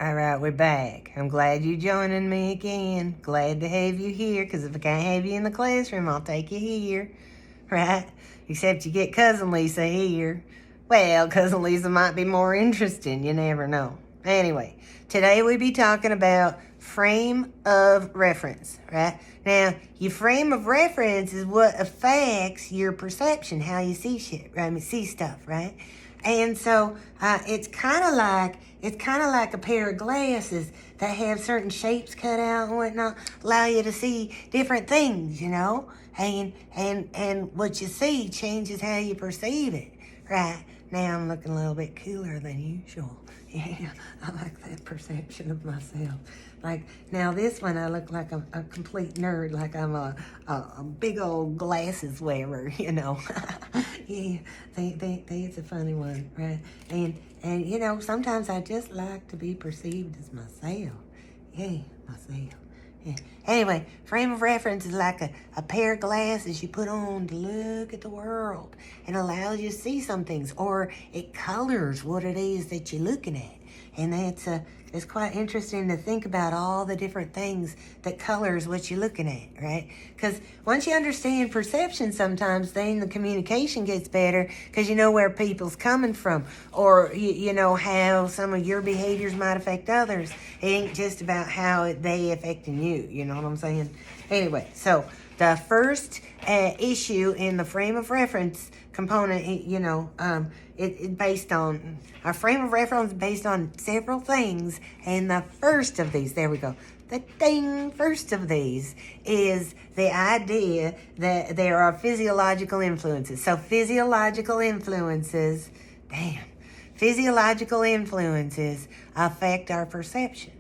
All right, we're back. I'm glad you're joining me again. Glad to have you here, because if I can't have you in the classroom, I'll take you here, right? Except you get CuzonLisa here. Well, CuzonLisa might be more interesting. You never know. Anyway, today we'll be talking about frame of reference, right? Now, your frame of reference is what affects your perception, how you see shit, right? I mean, see stuff, right? And so it's kind of like a pair of glasses that have certain shapes cut out and whatnot, allow you to see different things, you know, and what you see changes how you perceive it, right? Now I'm looking a little bit cooler than usual. Yeah, I like that perception of myself. Like, now this one, I look like a complete nerd, like I'm a big old glasses wearer, you know. Yeah, it's a funny one, right? And you know, sometimes I just like to be perceived as myself. Yeah, myself. Yeah. Anyway, frame of reference is like a pair of glasses you put on to look at the world, and allows you to see some things, or it colors what it is that you're looking at. And it's quite interesting to think about all the different things that colors what you're looking at, right? Because once you understand perception sometimes, then the communication gets better, because you know where people's coming from, or you know how some of your behaviors might affect others. It ain't just about how they affecting you know what I'm saying? Anyway, so the first issue in the frame of reference component, it based on, our frame of reference is based on several things, and the first of these, there we go, first of these is the idea that there are physiological influences. So physiological influences affect our perception.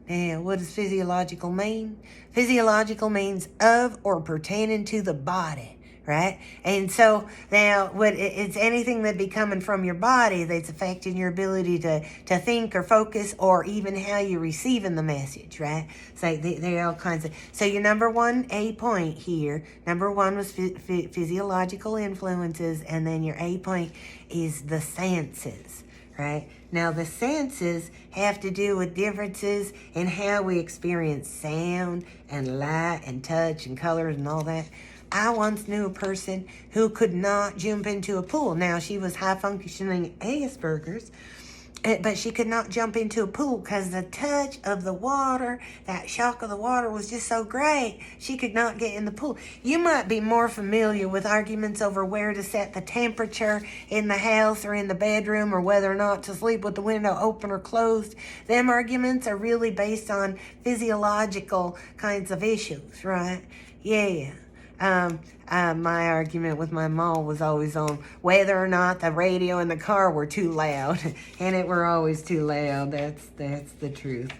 Now, what does physiological mean? Physiological means of or pertaining to the body, right? And so now, it's anything that be coming from your body that's affecting your ability to think or focus, or even how you're receiving the message, right? So there are all kinds of. So your number one A point here, number one was physiological influences, and then your A point is the senses. Right? Now, the senses have to do with differences in how we experience sound and light and touch and colors and all that. I once knew a person who could not jump into a pool. Now, she was high-functioning Asperger's, but she could not jump into a pool because the touch of the water, that shock of the water, was just so great. She could not get in the pool. You might be more familiar with arguments over where to set the temperature in the house or in the bedroom, or whether or not to sleep with the window open or closed. Them arguments are really based on physiological kinds of issues, right? Yeah. My argument with my mom was always on whether or not the radio in the car were too loud, and it were always too loud. That's the truth.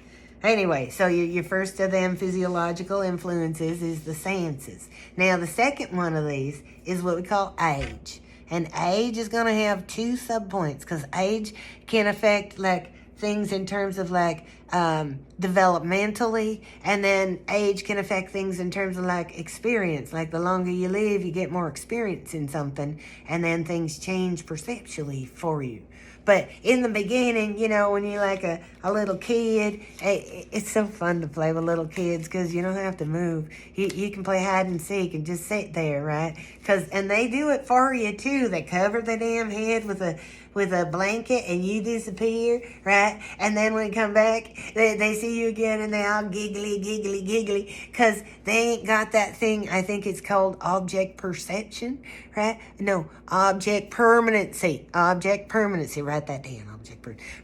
Anyway, so your first of them physiological influences is the senses. Now, the second one of these is what we call age. And age is going to have two subpoints, because age can affect, like, things in terms of, like, developmentally, and then age can affect things in terms of, like, experience. Like, the longer you live, you get more experience in something, and then things change perceptually for you. But in the beginning, you know, when you're like a little kid, it's so fun to play with little kids, because you don't have to move. You can play hide and seek and just sit there, right? And they do it for you too. They cover the damn head with a blanket, and you disappear, right? And then when you come back, they see you again, and they all giggly, because they ain't got that thing. I think it's called object perception, right? No, object permanency. Write that down,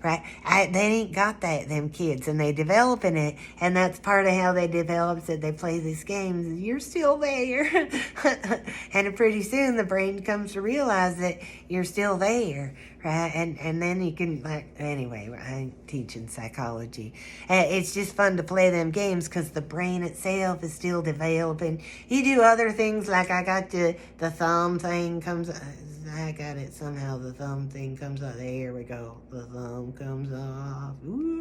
right? They ain't got that, them kids, and they developing it, and that's part of how they develop it. They play these games, you're still there. And pretty soon the brain comes to realize that you're still there, right? And then you can, like, anyway, I'm teaching psychology. It's just fun to play them games, because the brain itself is still developing. You do other things, like I got the thumb thing comes, I got it. Somehow the thumb thing comes off. There we go. The thumb comes off. Ooh,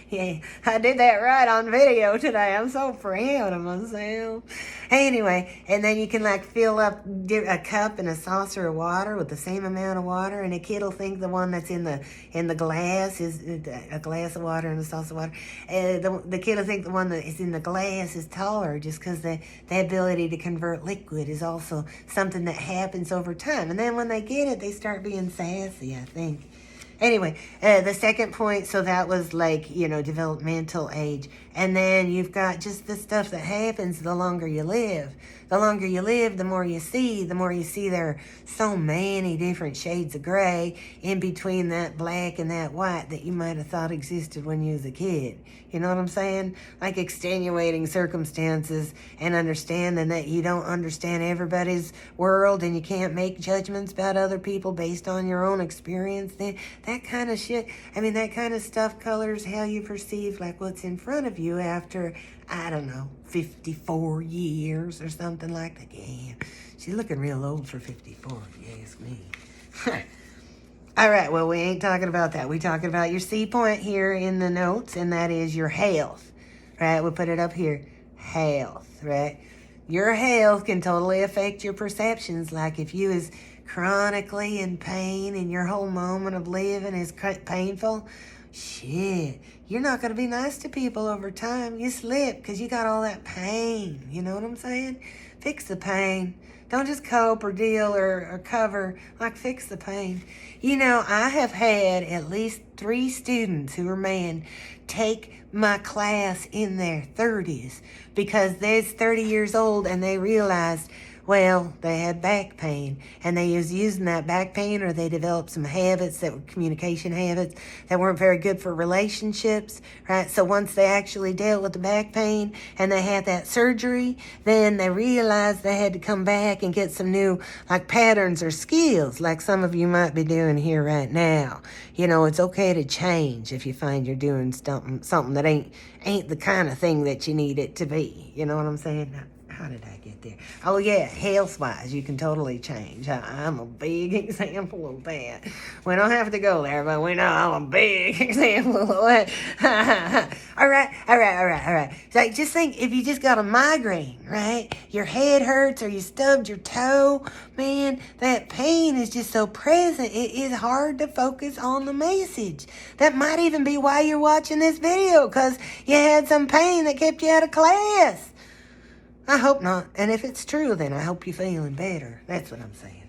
yeah, I did that right on video today. I'm so proud of myself. Anyway, and then you can like fill up a cup and a saucer of water with the same amount of water, and a kid will think the one that's in the glass is a glass of water and a saucer of water. The kid will think the one that is in the glass is taller, just because the ability to convert liquid is also something that happens over time. And then when they get it, they start being sassy, I think. Anyway, the second point, so that was like, developmental age. And then you've got just the stuff that happens the longer you live. The longer you live, the more you see. The more you see there are so many different shades of gray in between that black and that white that you might have thought existed when you was a kid. You know what I'm saying? Like extenuating circumstances and understanding that you don't understand everybody's world and you can't make judgments about other people based on your own experience. That kind of shit, that kind of stuff colors how you perceive like what's in front of you after, I don't know, 54 years or something like that. Yeah, she's looking real old for 54, if you ask me. All right, well, we ain't talking about that. We're talking about your C point here in the notes, and that is your health, right? We'll put it up here. Health, right? Your health can totally affect your perceptions. Like if you is chronically in pain and your whole moment of living is painful, shit, you're not going to be nice to people over time. You slip because you got all that pain. You know what I'm saying? Fix the pain. Don't just cope or deal or cover. Like, fix the pain. I have had at least 3 students who are men take my class in their 30s because they're 30 years old and they realized, well, they had back pain, and they was using that back pain, or they developed some habits that were communication habits that weren't very good for relationships, right? So once they actually dealt with the back pain and they had that surgery, then they realized they had to come back and get some new patterns or skills, like some of you might be doing here right now. It's okay to change if you find you're doing something that ain't the kind of thing that you need it to be. You know what I'm saying? How did I get there? Oh, yeah, health-wise, you can totally change. I'm a big example of that. We don't have to go there, but we know I'm a big example of that. All right. So just think, if you just got a migraine, right? Your head hurts or you stubbed your toe, man, that pain is just so present. It is hard to focus on the message. That might even be why you're watching this video, because you had some pain that kept you out of class. I hope not. And if it's true, then I hope you're feeling better. That's what I'm saying.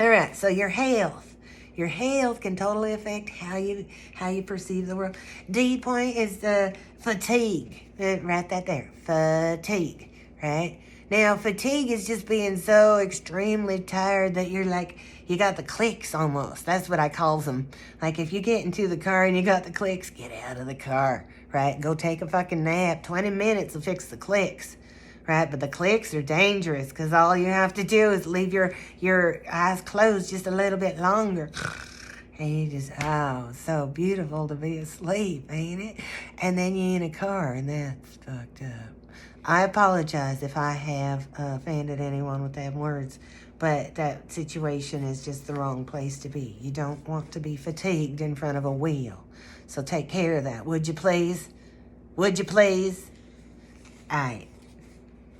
All right, so your health. Your health can totally affect how you perceive the world. D point is the fatigue. Write that there. Fatigue, right? Now, fatigue is just being so extremely tired that you're like, you got the clicks almost. That's what I call them. Like, if you get into the car and you got the clicks, get out of the car, right? Go take a fucking nap. 20 minutes will fix the clicks. Right, but the clicks are dangerous because all you have to do is leave your eyes closed just a little bit longer. And you just, so beautiful to be asleep, ain't it? And then you're in a car, and that's fucked up. I apologize if I have offended anyone with them words, but that situation is just the wrong place to be. You don't want to be fatigued in front of a wheel. So take care of that, would you please? Would you please? All right.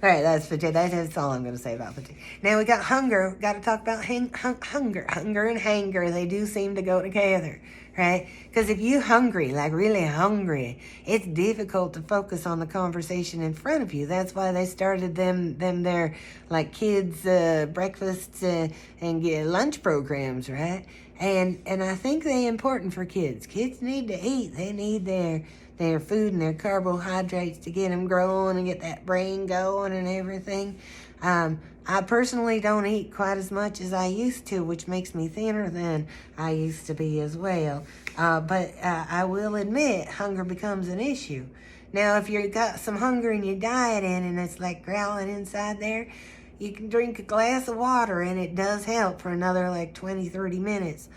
All right, that's all I'm going to say about fatigue. Now we got hunger. Got to talk about hunger. Hunger and hanger, they do seem to go together, right? Because if you're hungry, like really hungry, it's difficult to focus on the conversation in front of you. That's why they started them their like kids breakfasts and lunch programs, right? And I think they're important for kids. Kids need to eat. They need their food and their carbohydrates to get them growing and get that brain going and everything. I personally don't eat quite as much as I used to, which makes me thinner than I used to be as well. But I will admit, hunger becomes an issue. Now, if you've got some hunger in your diet and it's like growling inside there, you can drink a glass of water and it does help for another like 20, 30 minutes.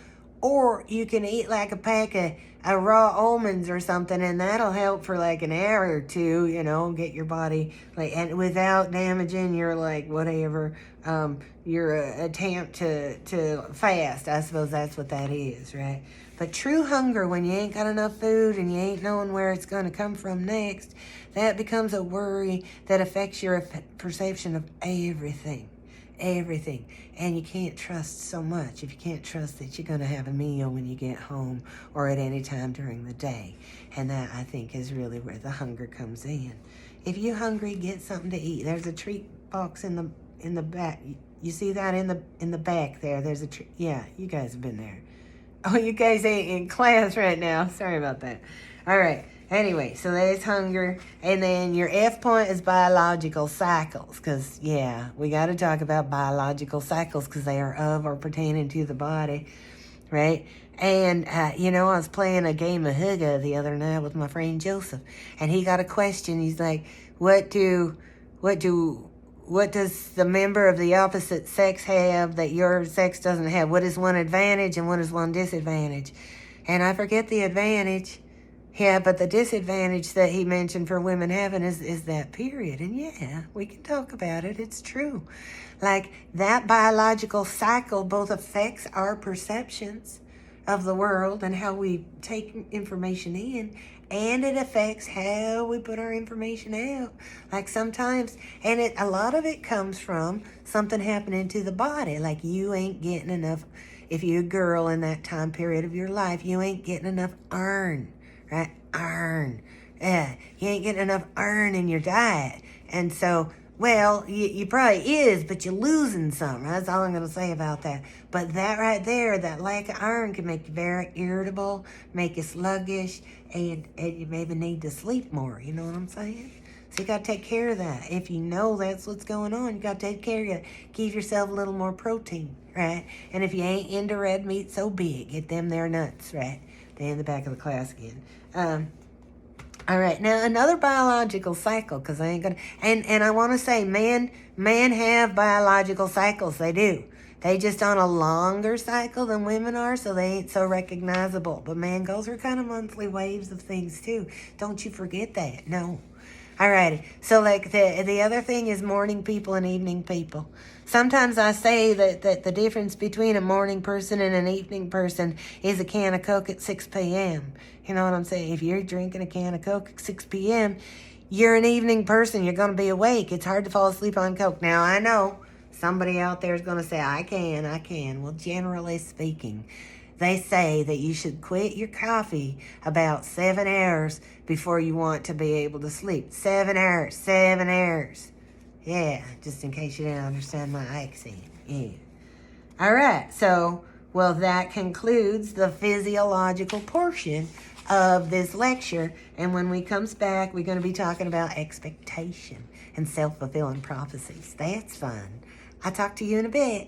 Or you can eat like a pack of raw almonds or something, and that'll help for like an hour or two, get your body like, and without damaging your like whatever, your attempt to fast. I suppose that's what that is, right? But true hunger, when you ain't got enough food and you ain't knowing where it's going to come from next, that becomes a worry that affects your perception of everything. And you can't trust so much if you can't trust that you're going to have a meal when you get home or at any time during the day. And that, I think, is really where the hunger comes in. If you're hungry, get something to eat. There's a treat box in the back. You see that in the back there? There's a treat. Yeah, you guys have been there. Oh, you guys ain't in class right now. Sorry about that. All right. Anyway, so there's hunger. And then your F point is biological cycles. Because, yeah, we got to talk about biological cycles because they are of or pertaining to the body, right? And, I was playing a game of Hygge the other night with my friend Joseph. And he got a question. He's like, what does the member of the opposite sex have that your sex doesn't have? What is one advantage and what is one disadvantage? And I forget the advantage. Yeah, but the disadvantage that he mentioned for women having is that period. And yeah, we can talk about it. It's true. Like, that biological cycle both affects our perceptions of the world and how we take information in, and it affects how we put our information out. Like sometimes, and a lot of it comes from something happening to the body. Like, you ain't getting enough, if you're a girl in that time period of your life, you ain't getting enough iron. Right? Iron. Yeah, you ain't getting enough iron in your diet. And so, well, you probably is, but you're losing some. That's all I'm going to say about that. But that right there, that lack of iron can make you very irritable, make you sluggish, and you maybe need to sleep more. You know what I'm saying? So you got to take care of that. If you know that's what's going on, you got to take care of it. Give yourself a little more protein, right? And if you ain't into red meat so big, get them there nuts, right? They're in the back of the class again. All right, now another biological cycle, because I ain't gonna, and I want to say men have biological cycles. They do. They just on a longer cycle than women are, so they ain't so recognizable. But man goes through kind of monthly waves of things too. Don't you forget that. No. Alrighty, so like the other thing is morning people and evening people. Sometimes I say that the difference between a morning person and an evening person is a can of Coke at 6 p.m. You know what I'm saying? If you're drinking a can of Coke at 6 p.m., you're an evening person. You're going to be awake. It's hard to fall asleep on Coke. Now, I know somebody out there is going to say, I can. Well, generally speaking, they say that you should quit your coffee about 7 hours before you want to be able to sleep. 7 hours. Yeah, just in case you didn't understand my accent. Yeah. All right, so, well, that concludes the physiological portion of this lecture. And when we comes back, we're going to be talking about expectation and self-fulfilling prophecies. That's fun. I'll talk to you in a bit.